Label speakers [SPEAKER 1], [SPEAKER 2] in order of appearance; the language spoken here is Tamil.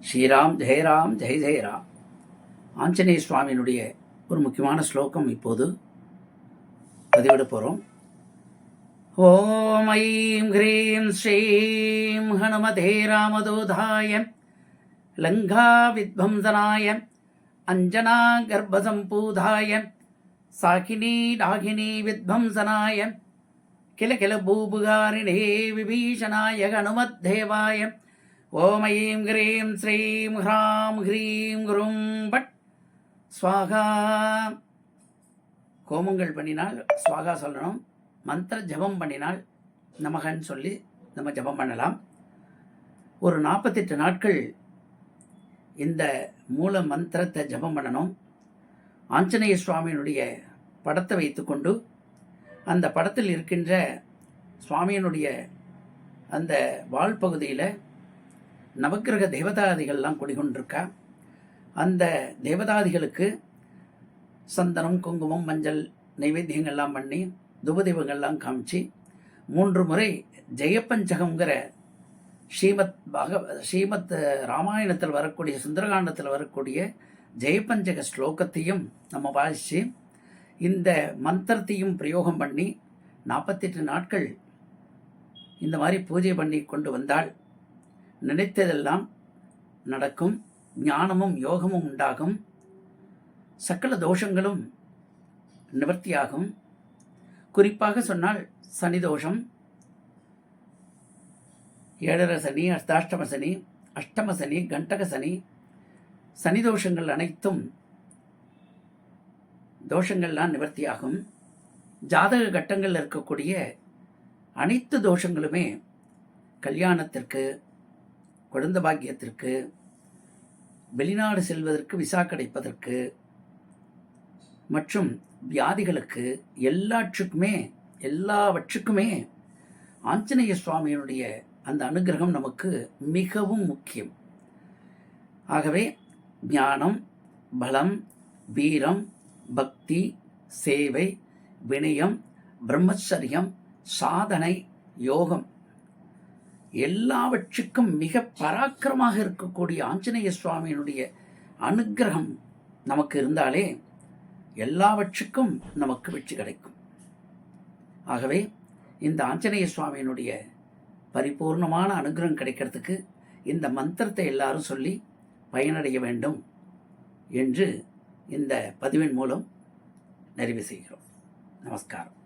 [SPEAKER 1] ஸ்ரீராம் ஜெயராம் ஜெய ஜெயராம். ஆஞ்சநேய சுவாமியினுடைய ஒரு முக்கியமான ஸ்லோகம் இப்போது பதிவிட போகிறோம். ஓம் ஐம் ஹ்ரீம் ஸ்ரீம் ஹனுமதே ராமதூதாய லங்கா வித்வம்சனாய அஞ்சனா கர்ப்பசம்பூதாய சாகினி டாகினி வித்வம்சனாய கில கில பூபுகாரிணே விபீஷணாய ஹனுமத்தேவாய ஓம் ஐம் ஹ்ரீம் ஸ்ரீம் ஹ்ராம் ஹ்ரீம் குரும் பட் ஸ்வாகா. கோமங்கள் பண்ணினால் ஸ்வாகா சொல்லணும். மந்திர ஜபம் பண்ணினால் நமகன்னு சொல்லி நம்ம ஜபம் பண்ணலாம். ஒரு 48 நாட்கள் இந்த மூல மந்திரத்தை ஜபம் பண்ணணும். ஆஞ்சநேய சுவாமியினுடைய படத்தை வைத்துக்கொண்டு அந்த படத்தில் இருக்கின்ற சுவாமியினுடைய அந்த வால் பகுதியில் நவக்கிரக தேவதாதிகள்லாம் குடிகொண்டிருக்கா. அந்த தேவதாதிகளுக்கு சந்தனம், குங்குமம், மஞ்சள் நைவேத்தியங்கள்லாம் பண்ணி துபதீபங்கள்லாம் காமிச்சு 3 முறை ஜெயப்பஞ்சகங்கிற ஸ்ரீமத் ராமாயணத்தில் வரக்கூடிய சுந்தரகாண்டத்தில் வரக்கூடிய ஜெயப்பஞ்சக ஸ்லோகத்தையும் நம்ம வாசித்து இந்த மந்திரத்தையும் பிரயோகம் பண்ணி 48 நாட்கள் இந்த மாதிரி பூஜை பண்ணி கொண்டு வந்தால் நினைத்ததெல்லாம் நடக்கும். ஞானமும் யோகமும் உண்டாகும். சகல தோஷங்களும் நிவர்த்தியாகும். குறிப்பாக சொன்னால் சனி தோஷம், 7.5 சனி, அர்த்தாஷ்டம சனி, அஷ்டம சனி, கண்டக சனி, சனி தோஷங்கள் அனைத்தும் தோஷங்கள்லாம் நிவர்த்தியாகும். ஜாதக கட்டங்களில் இருக்கக்கூடிய அனைத்து தோஷங்களுமே கல்யாணத்திற்கு, குழந்தை பாக்கியத்திற்கு, வெளிநாடு செல்வதற்கு, விசா கிடைப்பதற்கு மற்றும் வியாதிகளுக்கு எல்லாவற்றுக்குமே ஆஞ்சநேய சுவாமியினுடைய அந்த அனுகிரகம் நமக்கு மிகவும் முக்கியம். ஆகவே ஞானம், பலம், வீரம், பக்தி, சேவை, வினயம், பிரம்மச்சரியம், சாதனை, யோகம் எல்லாவற்றுக்கும் மிக பராக்கிரமாக இருக்கக்கூடிய ஆஞ்சநேய சுவாமியினுடைய அனுகிரகம் நமக்கு இருந்தாலே எல்லாவற்றுக்கும் நமக்கு வெற்றி கிடைக்கும். ஆகவே இந்த ஆஞ்சநேய சுவாமியினுடைய பரிபூர்ணமான அனுகிரகம் கிடைக்கிறதுக்கு இந்த மந்திரத்தை எல்லாரும் சொல்லி பயனடைய வேண்டும் என்று இந்த பதிவின் மூலம் நிறைவு செய்கிறோம். நமஸ்காரம்.